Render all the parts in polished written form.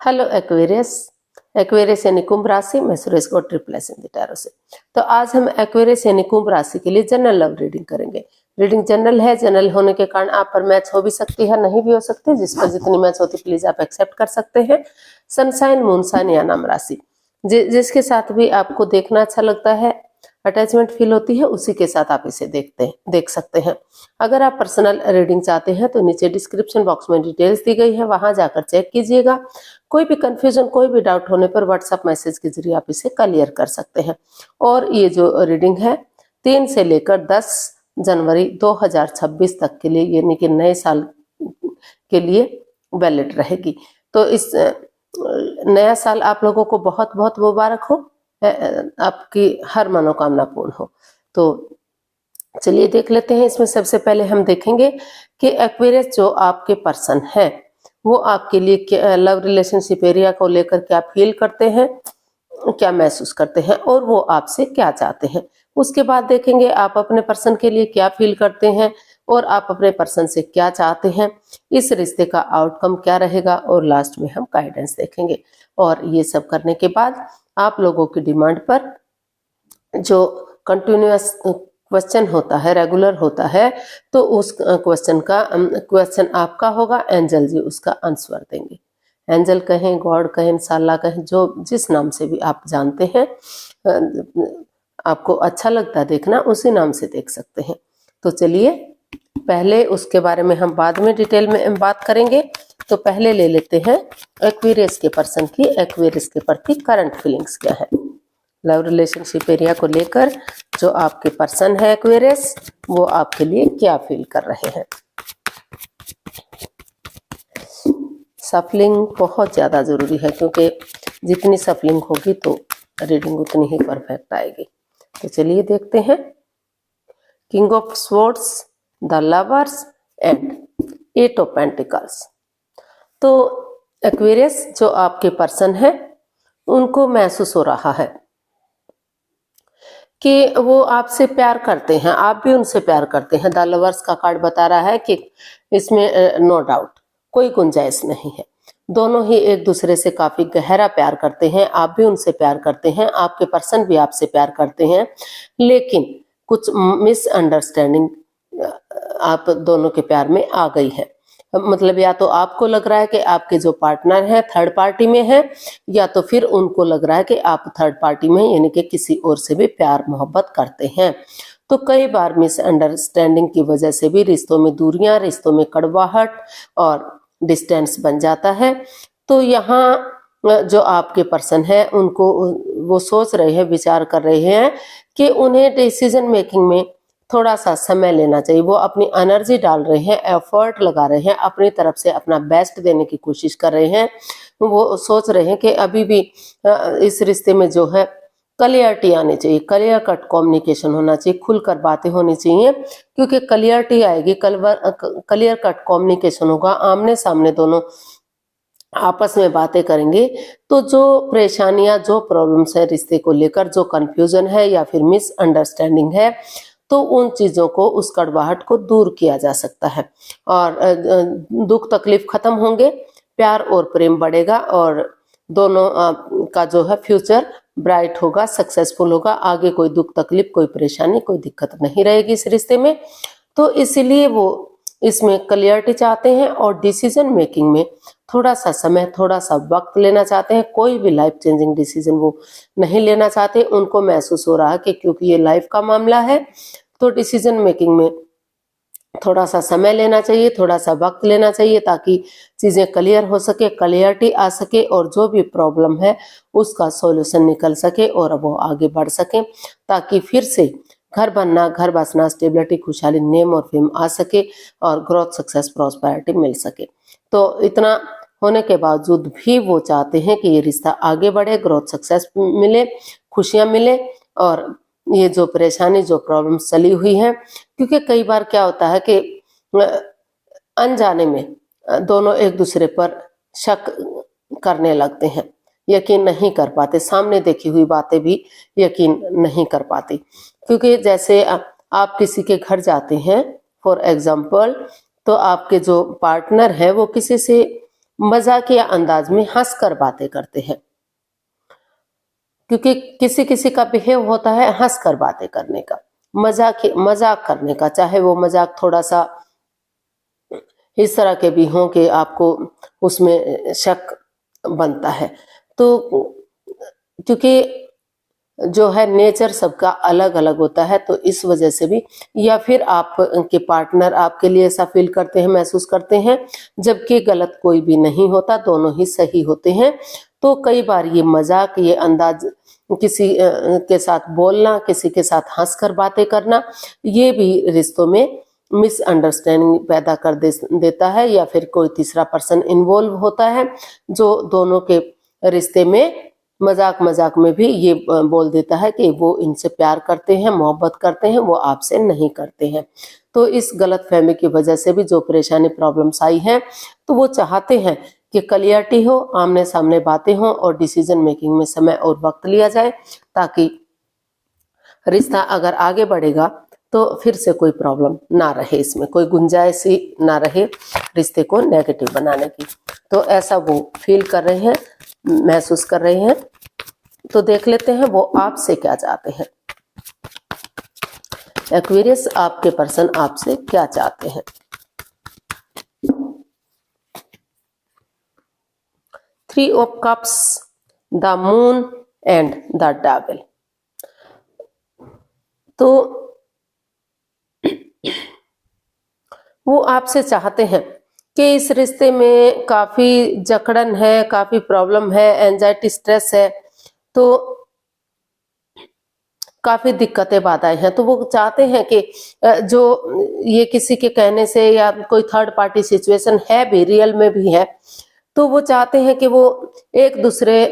Hello Aquarius. Aquarius यानी कुंभ राशि। मैं सुरेश को ट्रिपल टैरो से। तो आज हम एक्वेरियस यानी कुंभ राशि के लिए जनरल लव रीडिंग करेंगे। रीडिंग जनरल है। जनरल होने के कारण आप पर मैच हो भी सकती है, नहीं भी हो सकती। जिस पर जितनी मैच होती प्लीज आप एक्सेप्ट कर सकते हैं। सनसाइन, मूनसाइन या नाम राशि जिसके साथ भी आपको देखना अच्छा लगता है, अटैचमेंट फील होती है, उसी के साथ आप इसे देख सकते हैं। अगर आप पर्सनल रीडिंग चाहते हैं तो नीचे डिस्क्रिप्शन बॉक्स में डिटेल्स दी गई है, वहां जाकर चेक कीजिएगा। कोई भी कंफ्यूजन, कोई भी डाउट होने पर व्हाट्सएप मैसेज के जरिए आप इसे क्लियर कर सकते हैं। और ये जो रीडिंग है 3 से लेकर 10 जनवरी 2026 तक के लिए, यानी कि नए साल के लिए वैलिड रहेगी। तो इस नया साल आप लोगों को बहुत बहुत मुबारक हो, आपकी हर मनोकामना पूर्ण हो। तो चलिए देख लेते हैं। इसमें सबसे पहले हम देखेंगे कि एक्वेरियस जो आपके पर्सन है वो आपके लिए लव रिलेशनशिप एरिया को लेकर क्या फील करते हैं, क्या महसूस करते हैं और वो आपसे क्या चाहते हैं। उसके बाद देखेंगे आप अपने पर्सन के लिए क्या फील करते हैं और आप अपने पर्सन से क्या चाहते हैं, इस रिश्ते का आउटकम क्या रहेगा, और लास्ट में हम गाइडेंस देखेंगे। और ये सब करने के बाद आप लोगों की डिमांड पर जो कंटिन्यूअस क्वेश्चन होता है, रेगुलर होता है, तो उस क्वेश्चन आपका होगा, एंजल जी उसका आंसर देंगे। एंजल कहें, गॉड कहें, इंशाल्लाह कहें, जो जिस नाम से भी आप जानते हैं, आपको अच्छा लगता है देखना, उसी नाम से देख सकते हैं। तो चलिए पहले उसके बारे में हम बाद में डिटेल में बात करेंगे। तो पहले ले लेते हैं एक्वेरियस के पर्सन की, एक्वेरियस के प्रति करंट फीलिंग्स क्या है। लव रिलेशनशिप एरिया को लेकर जो आपके पर्सन है एक्वेरियस, वो आपके लिए क्या फील कर रहे हैं। सफलिंग बहुत ज्यादा जरूरी है, क्योंकि जितनी सफलिंग होगी तो रीडिंग उतनी ही परफेक्ट आएगी। तो चलिए देखते हैं। King of swords, the lovers and 8 of pentacles. तो एक्वेरियस जो आपके पर्सन है उनको महसूस हो रहा है कि वो आपसे प्यार करते हैं, आप भी उनसे प्यार करते हैं। द लवर्स का कार्ड बता रहा है कि इसमें नो डाउट, कोई गुंजाइश नहीं है। दोनों ही एक दूसरे से काफी गहरा प्यार करते हैं, आप भी उनसे प्यार करते हैं, आपके पर्सन भी आपसे प्यार करते हैं। लेकिन कुछ मिसअंडरस्टैंडिंग आप दोनों के प्यार में आ गई है। मतलब या तो आपको लग रहा है कि आपके जो पार्टनर है थर्ड पार्टी में है, या तो फिर उनको लग रहा है कि आप थर्ड पार्टी में, यानी कि किसी और से भी प्यार मोहब्बत करते हैं। तो कई बार मिसअंडरस्टैंडिंग की वजह से भी रिश्तों में दूरियां, रिश्तों में कड़वाहट और डिस्टेंस बन जाता है। तो यहाँ जो आपके पर्सन है उनको, वो सोच रहे हैं, विचार कर रहे हैं कि उन्हें डिसीजन मेकिंग में थोड़ा सा समय लेना चाहिए। वो अपनी एनर्जी डाल रहे हैं, एफर्ट लगा रहे हैं, अपनी तरफ से अपना बेस्ट देने की कोशिश कर रहे हैं। वो सोच रहे हैं कि अभी भी इस रिश्ते में जो है क्लियरिटी आनी चाहिए, क्लियर कट कम्युनिकेशन होना चाहिए, खुलकर बातें होनी चाहिए। क्योंकि क्लियरिटी आएगी, क्लियर कट कम्युनिकेशन होगा, आमने सामने दोनों आपस में बातें करेंगे, तो जो परेशानियां, जो प्रॉब्लम्स है रिश्ते को लेकर, जो कंफ्यूजन है या फिर मिसअंडरस्टैंडिंग है, तो उन चीजों को, उस कड़वाहट को दूर किया जा सकता है और दुख तकलीफ खत्म होंगे, प्यार और प्रेम बढ़ेगा और दोनों का जो है फ्यूचर ब्राइट होगा, सक्सेसफुल होगा। आगे कोई दुख तकलीफ, कोई परेशानी, कोई दिक्कत नहीं रहेगी इस रिश्ते में। तो इसलिए वो इसमें क्लियरिटी चाहते हैं और डिसीजन मेकिंग में थोड़ा सा समय, थोड़ा सा वक्त लेना चाहते हैं। कोई भी लाइफ चेंजिंग डिसीजन वो नहीं लेना चाहते। उनको महसूस हो रहा है कि क्योंकि ये लाइफ का मामला है तो डिसीजन मेकिंग में थोड़ा सा समय लेना चाहिए, थोड़ा सा वक्त लेना चाहिए, ताकि चीजें क्लियर हो सके, क्लियरिटी आ सके और जो भी प्रॉब्लम है उसका सॉल्यूशन निकल सके और वो आगे बढ़ सके, ताकि फिर से घर बनना, घर बसना, स्टेबिलिटी, खुशहाली, नेम और फेम आ सके और ग्रोथ, सक्सेस, प्रॉस्पेरिटी मिल सके। तो इतना होने के बावजूद भी वो चाहते हैं कि ये रिश्ता आगे बढ़े, ग्रोथ, सक्सेस मिले, खुशियां मिले और ये जो परेशानी, जो प्रॉब्लम चली हुई है। क्योंकि कई बार क्या होता है कि अनजाने में दोनों एक दूसरे पर शक करने लगते हैं, यकीन नहीं कर पाते, सामने देखी हुई बातें भी यकीन नहीं कर पाते। क्योंकि जैसे आप किसी के घर जाते हैं फॉर एग्जाम्पल, तो आपके जो पार्टनर है वो किसी से मजाकिया अंदाज में हंसकर बातें करते हैं, क्योंकि किसी किसी का बिहेव होता है हंसकर बातें करने का, मजाक करने का, चाहे वो मजाक थोड़ा सा इस तरह के भी हों कि आपको उसमें शक बनता है। तो क्योंकि जो है नेचर सबका अलग अलग होता है, तो इस वजह से भी, या फिर आपके पार्टनर आपके लिए ऐसा फील करते हैं, महसूस करते हैं, जबकि गलत कोई भी नहीं होता, दोनों ही सही होते हैं। तो कई बार ये मजाक, ये अंदाज, किसी के साथ बोलना, किसी के साथ हंसकर बातें करना, ये भी रिश्तों में मिसअंडरस्टैंडिंग पैदा कर देता है, या फिर कोई तीसरा पर्सन इन्वॉल्व होता है जो दोनों के रिश्ते में मजाक में भी ये बोल देता है कि वो इनसे प्यार करते हैं, मोहब्बत करते हैं, वो आपसे नहीं करते हैं। तो इस गलतफहमी की वजह से भी जो परेशानी, प्रॉब्लम्स आई हैं, तो वो चाहते हैं कि क्लियरिटी हो, आमने सामने बातें हों और डिसीजन मेकिंग में समय और वक्त लिया जाए, ताकि रिश्ता अगर आगे बढ़ेगा तो फिर से कोई प्रॉब्लम ना रहे, इसमें कोई गुंजाइश ही ना रहे रिश्ते को नेगेटिव बनाने की। तो ऐसा वो फील कर रहे हैं, महसूस कर रहे हैं। तो देख लेते हैं वो आपसे क्या चाहते हैं। एक्वेरियस, आपके पर्सन आपसे क्या चाहते हैं। 3 of cups, the moon and the devil. तो वो आपसे चाहते हैं कि इस रिश्ते में काफी जकड़न है, काफी प्रॉब्लम है, एंजाइटी, स्ट्रेस है, तो काफी दिक्कतें, बाधाएं हैं। तो वो चाहते हैं कि जो ये किसी के कहने से या कोई थर्ड पार्टी सिचुएशन है भी, रियल में भी है, तो वो चाहते हैं कि वो एक दूसरे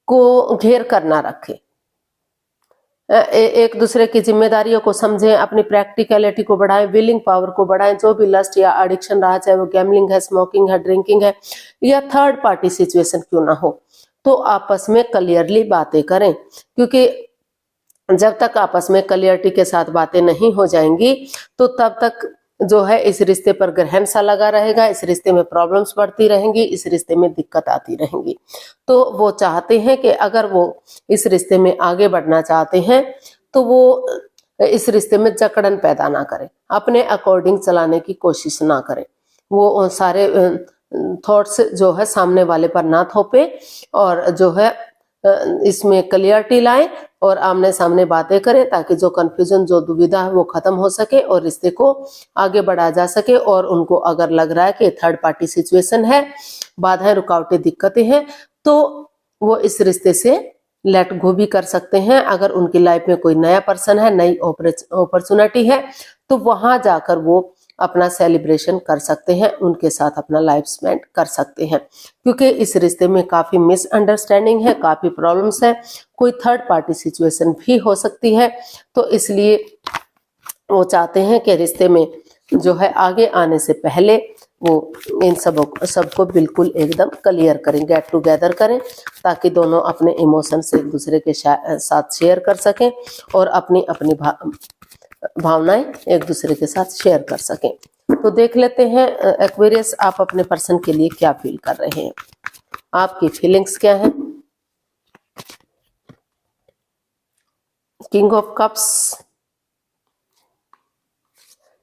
को घेर कर ना रखे, एक दूसरे की जिम्मेदारियों को समझें, अपनी प्रैक्टिकलिटी को बढ़ाएं, विलिंग पावर को बढ़ाएं। जो भी लस्ट या एडिक्शन रहा, चाहे वो गैम्बलिंग है, स्मोकिंग है, ड्रिंकिंग है, या थर्ड पार्टी सिचुएशन क्यों ना हो, तो आपस में क्लियरली बातें करें। क्योंकि जब तक आपस में क्लियरिटी के साथ बातें नहीं हो जाएंगी, तो तब तक जो है इस रिश्ते पर ग्रहण सा लगा रहेगा, इस रिश्ते में प्रॉब्लम्स बढ़ती रहेंगी, इस रिश्ते में दिक्कत आती रहेंगी। तो वो चाहते हैं कि अगर वो इस रिश्ते में आगे बढ़ना चाहते हैं, तो वो इस रिश्ते में जकड़न पैदा ना करें, अपने अकॉर्डिंग चलाने की कोशिश ना करें, वो सारे थॉट्स जो है सामने वाले पर ना थोपे, और जो है इसमें क्लियरिटी लाएं और आमने सामने बातें करें, ताकि जो कंफ्यूजन, जो दुविधा है, वो खत्म हो सके और रिश्ते को आगे बढ़ा जा सके। और उनको अगर लग रहा है कि थर्ड पार्टी सिचुएशन है, बाधाएं, रुकावटें, दिक्कतें हैं, तो वो इस रिश्ते से लेट गो भी कर सकते हैं। अगर उनकी लाइफ में कोई नया पर्सन है, नई अपॉर्चुनिटी है, तो वहां जाकर वो अपना सेलिब्रेशन कर सकते हैं, उनके साथ अपना लाइफ स्पेंड कर सकते हैं। क्योंकि इस रिश्ते में काफी मिसअंडरस्टैंडिंग है, काफी प्रॉब्लम्स है, कोई थर्ड पार्टी सिचुएशन भी हो सकती है। तो इसलिए वो चाहते हैं कि रिश्ते में जो है आगे आने से पहले वो इन सबको बिल्कुल एकदम क्लियर करें, गेट टुगेदर करें, ताकि दोनों अपने इमोशंस एक दूसरे के साथ शेयर कर सकें और अपनी अपनी भावनाएं एक दूसरे के साथ शेयर कर सकें। तो देख लेते हैं एक्वेरियस, आप अपने पर्सन के लिए क्या फील कर रहे हैं, आपकी फीलिंग्स क्या हैं। किंग ऑफ कप्स,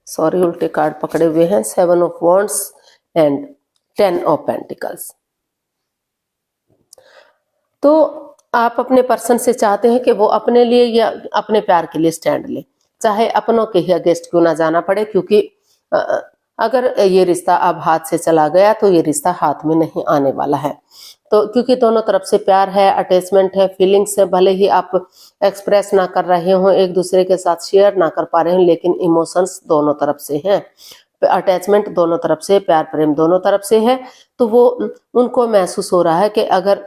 सॉरी उल्टे कार्ड पकड़े हुए हैं, 7 of wands and 10 of pentacles. तो आप अपने पर्सन से चाहते हैं कि वो अपने लिए या अपने प्यार के लिए स्टैंड ले, चाहे अपनों के ही अगेंस्ट क्यों ना जाना पड़े। क्योंकि अगर ये रिश्ता अब हाथ से चला गया, तो ये रिश्ता हाथ में नहीं आने वाला है। तो क्योंकि दोनों तरफ से प्यार है, अटैचमेंट है, फीलिंग्स है, भले ही आप एक्सप्रेस ना कर रहे हो, एक दूसरे के साथ शेयर ना कर पा रहे हो, लेकिन इमोशंस दोनों तरफ से हैं, अटैचमेंट दोनों तरफ से, प्यार प्रेम दोनों तरफ से है। तो वो उनको महसूस हो रहा है कि अगर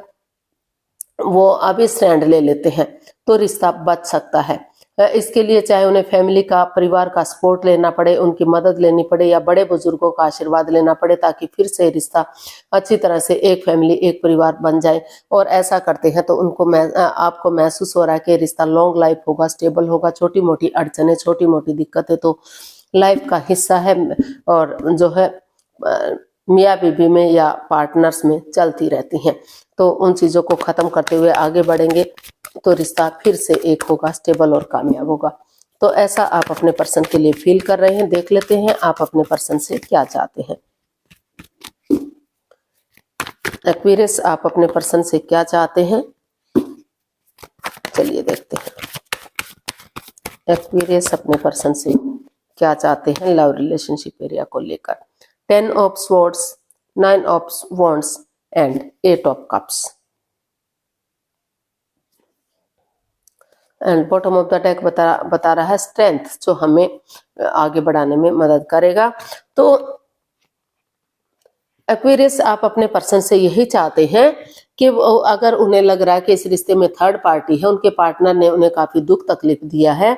वो अभी स्टैंड ले लेते हैं तो रिश्ता बच सकता है। इसके लिए चाहे उन्हें फैमिली का, परिवार का सपोर्ट लेना पड़े, उनकी मदद लेनी पड़े, या बड़े बुजुर्गों का आशीर्वाद लेना पड़े, ताकि फिर से रिश्ता अच्छी तरह से एक फैमिली, एक परिवार बन जाए। और ऐसा करते हैं तो उनको आपको महसूस हो रहा है कि रिश्ता लॉन्ग लाइफ होगा, स्टेबल होगा। छोटी मोटी अड़चने, छोटी मोटी दिक्कतें तो लाइफ का हिस्सा है, और जो है मियाँ बीवी में या पार्टनर्स में चलती रहती हैं। तो उन चीज़ों को ख़त्म करते हुए आगे बढ़ेंगे तो रिश्ता फिर से एक होगा, स्टेबल और कामयाब होगा। तो ऐसा आप अपने पर्सन के लिए फील कर रहे हैं। देख लेते हैं आप अपने पर्सन से क्या चाहते हैं। एक्वेरियस, आप अपने पर्सन से क्या चाहते हैं? चलिए देखते हैं एक्वेरियस अपने पर्सन से क्या चाहते हैं लव रिलेशनशिप एरिया को लेकर। 10 of swords, 9 of wands and 8 of cups. And bottom of the deck बता रहा है स्ट्रेंथ, जो हमें आगे बढ़ाने में मदद करेगा। तो एक्वेरियस, आप अपने पर्सन से यही चाहते हैं कि अगर उन्हें लग रहा है कि इस रिश्ते में थर्ड पार्टी है, उनके पार्टनर ने उन्हें काफी दुख तकलीफ दिया है,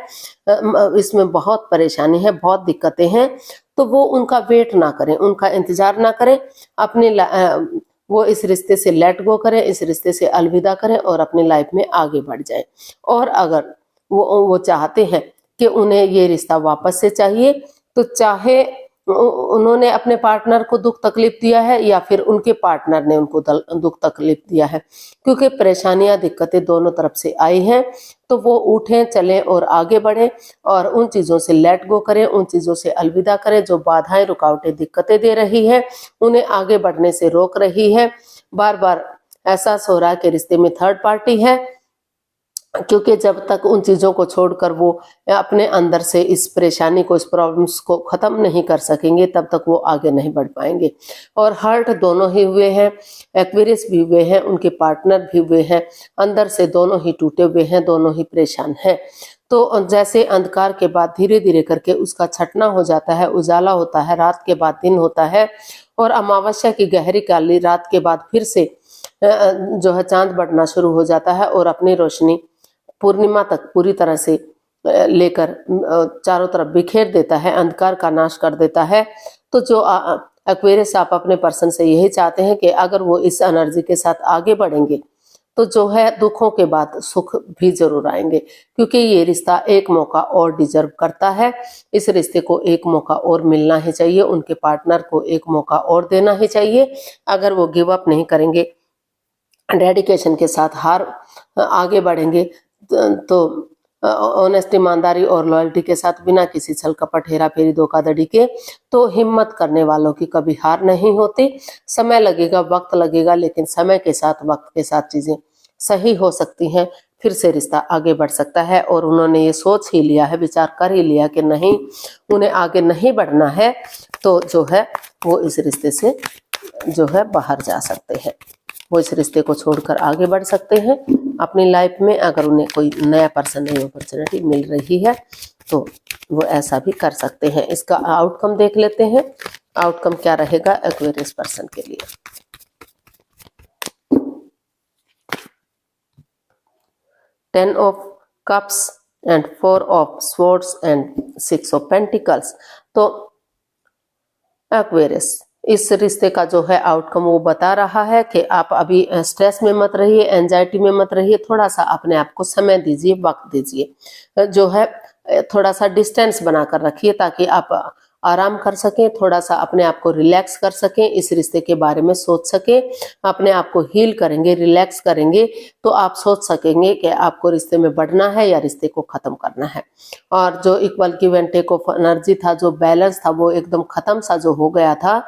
इसमें बहुत परेशानी है, बहुत दिक्कतें हैं, तो वो उनका वेट ना करें, उनका इंतजार ना करें, अपने वो इस रिश्ते से लेट गो करें, इस रिश्ते से अलविदा करें और अपनी लाइफ में आगे बढ़ जाएं। और अगर वो चाहते हैं कि उन्हें ये रिश्ता वापस से चाहिए, तो चाहे उन्होंने अपने पार्टनर को दुख तकलीफ दिया है या फिर उनके पार्टनर ने उनको दुख तकलीफ दिया है, क्योंकि परेशानियां दिक्कतें दोनों तरफ से आई हैं, तो वो उठें, चलें और आगे बढ़ें और उन चीज़ों से लेट गो करें, उन चीज़ों से अलविदा करें जो बाधाएं, रुकावटें, दिक्कतें दे रही है, उन्हें आगे बढ़ने से रोक रही है। बार बार एहसास हो रहा है कि रिश्ते में थर्ड पार्टी है, क्योंकि जब तक उन चीज़ों को छोड़कर वो अपने अंदर से इस परेशानी को, इस प्रॉब्लम्स को ख़त्म नहीं कर सकेंगे, तब तक वो आगे नहीं बढ़ पाएंगे। और हर्ट दोनों ही हुए हैं, एक्वेरियस भी हुए हैं, उनके पार्टनर भी हुए हैं, अंदर से दोनों ही टूटे हुए हैं, दोनों ही परेशान हैं। तो जैसे अंधकार के बाद धीरे धीरे करके उसका छटना हो जाता है, उजाला होता है, रात के बाद दिन होता है, और अमावस्या की गहरी काली रात के बाद फिर से जो है चांद बढ़ना शुरू हो जाता है और अपनी रोशनी पूर्णिमा तक पूरी तरह से लेकर चारों तरफ बिखेर देता है, अंधकार का नाश कर देता है। तो जो एक्वेरियस, आप अपने पर्सन से यही चाहते हैं कि अगर वो इस एनर्जी के साथ आगे बढ़ेंगे तो जो है दुखों के बाद सुख भी जरूर आएंगे, क्योंकि ये रिश्ता एक मौका और डिजर्व करता है। इस रिश्ते को एक मौका और मिलना ही चाहिए, उनके पार्टनर को एक मौका और देना ही चाहिए। अगर वो गिव अप नहीं करेंगे, डेडिकेशन के साथ आगे बढ़ेंगे, तो ऑनेस्ट, ईमानदारी और लॉयल्टी के साथ, बिना किसी छल कपट, हेरा फेरी, धोखाधड़ी के, तो हिम्मत करने वालों की कभी हार नहीं होती। समय लगेगा, वक्त लगेगा, लेकिन समय के साथ, वक्त के साथ चीजें सही हो सकती हैं, फिर से रिश्ता आगे बढ़ सकता है। और उन्होंने ये सोच ही लिया है, विचार कर ही लिया कि नहीं, उन्हें आगे नहीं बढ़ना है, तो जो है वो इस रिश्ते से जो है बाहर जा सकते हैं, वो इस रिश्ते को छोड़कर आगे बढ़ सकते हैं अपनी लाइफ में। अगर उन्हें कोई नया पर्सन, नई अपॉर्चुनिटी मिल रही है तो वो ऐसा भी कर सकते हैं। इसका आउटकम देख लेते हैं, आउटकम क्या रहेगा एक्वेरियस पर्सन के लिए। 10 of cups and 4 of swords and 6 of pentacles. तो एक्वेरियस, इस रिश्ते का जो है आउटकम वो बता रहा है कि आप अभी स्ट्रेस में मत रहिए, एंजाइटी में मत रहिए, थोड़ा सा अपने आप को समय दीजिए, वक्त दीजिए, जो है थोड़ा सा डिस्टेंस बनाकर रखिए ताकि आप आराम कर सकें, थोड़ा सा अपने आप को रिलैक्स कर सकें, इस रिश्ते के बारे में सोच सकें, अपने आप को हील करेंगे, रिलैक्स करेंगे, तो आप सोच सकेंगे कि आपको रिश्ते में बढ़ना है या रिश्ते को खत्म करना है। और जो equal give and take of energy था, जो बैलेंस था, वो एकदम खत्म सा जो हो गया था,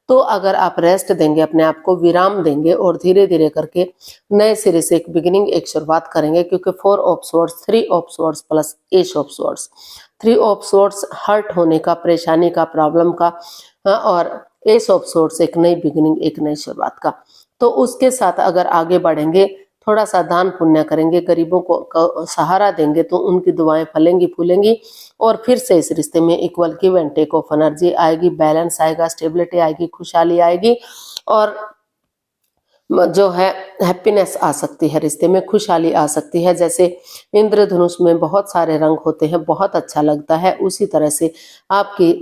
तो अगर आप रेस्ट देंगे, अपने आप को विराम देंगे और धीरे धीरे करके नए सिरे से एक बिगिनिंग, एक शुरुआत करेंगे, क्योंकि 4 of swords, 3 of swords plus ace of swords, 3 of swords hurt होने का, परेशानी का, प्रॉब्लम का, और एस ऑफ स्वॉर्ड्स एक नई बिगिनिंग, एक नई शुरुआत का। तो उसके साथ अगर आगे बढ़ेंगे, थोड़ा सा दान पुण्य करेंगे, गरीबों को सहारा देंगे, तो उनकी दुआएं फलेंगी फूलेंगी और फिर से इस रिश्ते में equal give and take of energy आएगी, बैलेंस आएगा, स्टेबिलिटी आएगी, खुशहाली आएगी और जो है हैप्पीनेस आ सकती है, रिश्ते में खुशहाली आ सकती है। जैसे इंद्रधनुष में बहुत सारे रंग होते हैं, बहुत अच्छा लगता है, उसी तरह से आपकी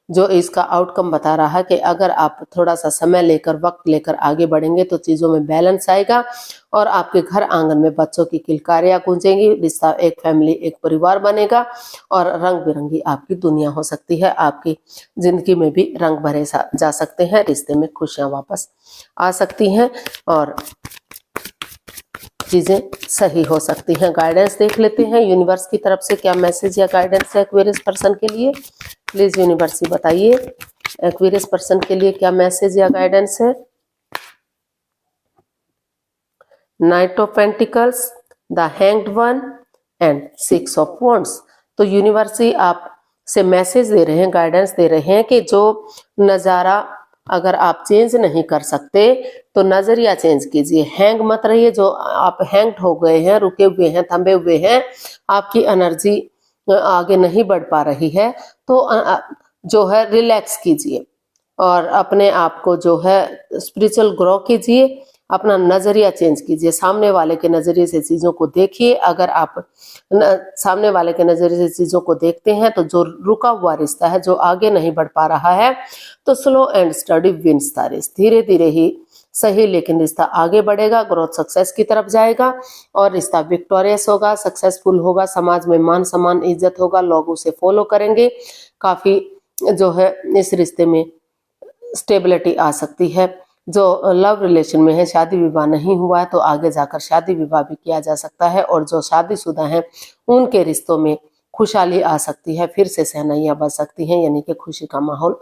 जो इसका आउटकम बता रहा है कि अगर आप थोड़ा सा समय लेकर, वक्त लेकर आगे बढ़ेंगे तो चीजों में बैलेंस आएगा और आपके घर आंगन में बच्चों की किलकारियां गूंजेंगी, रिश्ता एक फैमिली, एक परिवार बनेगा और रंग बिरंगी आपकी दुनिया हो सकती है। आपकी जिंदगी में भी रंग भरे जा सकते हैं, रिश्ते में खुशियां वापस आ सकती हैं और चीजें सही हो सकती हैं। गाइडेंस देख लेते हैं यूनिवर्स की तरफ से क्या मैसेज या गाइडेंस है एक्वेरियस पर्सन के लिए। प्लीज यूनिवर्स ही बताइए एक्वेरियस पर्सन के लिए क्या मैसेज या गाइडेंस है। Night of pentacles, the hanged one and 6 of wands. तो यूनिवर्स ही आप से मैसेज दे रहे हैं, गाइडेंस दे रहे हैं कि जो नज़ारा अगर आप चेंज नहीं कर सकते तो नजरिया चेंज कीजिए। हैंग मत रहिए, जो आप हैंग्ड हो गए हैं, रुके हुए हैं, थंबे हुए हैं, आपकी एनर्जी आगे नहीं बढ़ पा रही है, तो जो है रिलैक्स कीजिए और अपने आप को जो है स्पिरिचुअल ग्रो कीजिए, अपना नजरिया चेंज कीजिए, सामने वाले के नजरिए से चीजों को देखिए। अगर आप सामने वाले के नजरिए से चीजों को देखते हैं तो जो रुका हुआ रिश्ता है, जो आगे नहीं बढ़ पा रहा है, तो slow and steady wins the race. धीरे धीरे ही सही लेकिन रिश्ता आगे बढ़ेगा, ग्रोथ सक्सेस की तरफ जाएगा और रिश्ता विक्टोरियस होगा, सक्सेसफुल होगा, समाज में मान सम्मान इज्जत होगा, लोग उसे फॉलो करेंगे। काफी जो है इस रिश्ते में स्टेबिलिटी आ सकती है। जो लव रिलेशन में है, शादी विवाह नहीं हुआ है, तो आगे जाकर शादी विवाह भी किया जा सकता है और जो शादीशुदा हैं उनके रिश्तों में खुशहाली आ सकती है, फिर से सहनाइयां बच सकती हैं, यानी कि खुशी का माहौल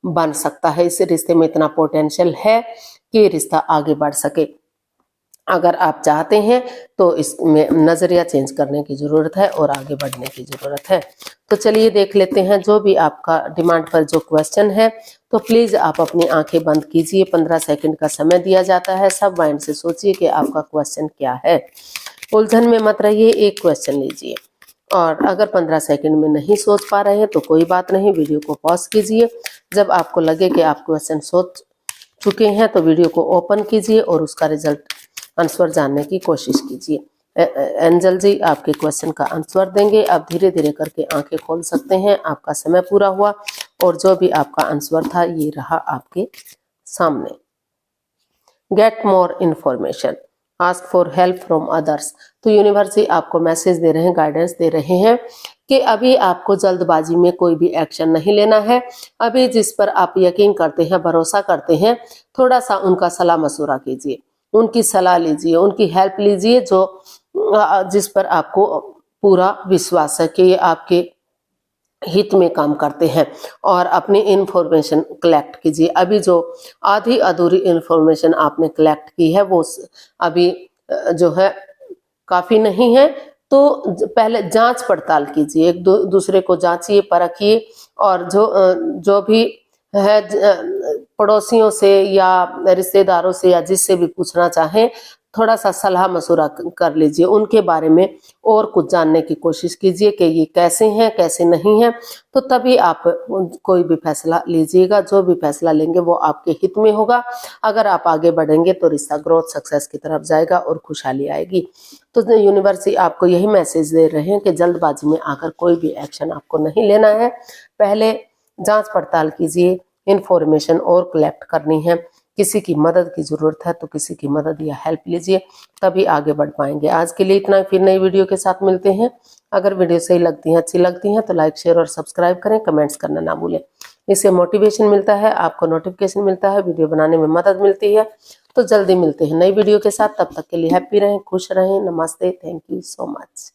बन सकता है। इस रिश्ते में इतना पोटेंशियल है कि रिश्ता आगे बढ़ सके। अगर आप चाहते हैं तो इसमें नजरिया चेंज करने की जरूरत है और आगे बढ़ने की जरूरत है। तो चलिए देख लेते हैं जो भी आपका डिमांड पर जो क्वेश्चन है, तो प्लीज आप अपनी आंखें बंद कीजिए। 15 सेकंड का समय दिया जाता है। सब माइंड से सोचिए कि आपका क्वेश्चन क्या है। उलझन में मत रहिए, एक क्वेश्चन लीजिए और अगर 15 सेकंड में नहीं सोच पा रहे हैं तो कोई बात नहीं, वीडियो को पॉज कीजिए। जब आपको लगे कि आप क्वेश्चन सोच चुके हैं तो वीडियो को ओपन कीजिए और उसका रिजल्ट आंसर जानने की कोशिश कीजिए। एंजल जी आपके क्वेश्चन का आंसर देंगे। आप धीरे धीरे करके आंखें खोल सकते हैं। आपका समय पूरा हुआ और जो भी आपका आंसर था ये रहा आपके सामने। Get more information, ask for help from others. तो यूनिवर्स ही आपको मैसेज दे रहे हैं, गाइडेंस दे रहे हैं कि अभी आपको जल्दबाजी में कोई भी एक्शन नहीं लेना है। अभी जिस पर आप यकीन करते हैं, भरोसा करते हैं, थोड़ा सा उनका सलाह मशवरा कीजिए, उनकी सलाह लीजिए, उनकी हेल्प लीजिए, जो जिस पर आपको पूरा विश्वास है कि ये आपके हित में काम करते हैं। और अपनी इंफॉर्मेशन कलेक्ट कीजिए। अभी जो आधी अधूरी इंफॉर्मेशन आपने कलेक्ट की है वो अभी जो है काफी नहीं है, तो पहले जांच पड़ताल कीजिए, एक दूसरे को जांचिए, परखिए और जो भी है पड़ोसियों से या रिश्तेदारों से या जिससे भी पूछना चाहें, थोड़ा सा सलाह मशवरा कर लीजिए उनके बारे में और कुछ जानने की कोशिश कीजिए कि ये कैसे हैं, कैसे नहीं हैं, तो तभी आप कोई भी फैसला लीजिएगा। जो भी फैसला लेंगे वो आपके हित में होगा। अगर आप आगे बढ़ेंगे तो रिश्ता ग्रोथ सक्सेस की तरफ जाएगा और खुशहाली आएगी। तो यूनिवर्स आपको यही मैसेज दे रहे हैं कि जल्दबाजी में आकर कोई भी एक्शन आपको नहीं लेना है। पहले जांच पड़ताल कीजिए, इंफॉर्मेशन और कलेक्ट करनी है। किसी की मदद की जरूरत है तो किसी की मदद या हेल्प लीजिए, तभी आगे बढ़ पाएंगे। आज के लिए इतना, फिर नई वीडियो के साथ मिलते हैं। अगर वीडियो सही लगती है, अच्छी लगती है तो लाइक, शेयर और सब्सक्राइब करें, कमेंट्स करना ना भूलें। इससे मोटिवेशन मिलता है, आपको नोटिफिकेशन मिलता है, वीडियो बनाने में मदद मिलती है। तो जल्दी मिलते हैं नई वीडियो के साथ। तब तक के लिए हैप्पी रहें, खुश रहें। नमस्ते, थैंक यू सो मच।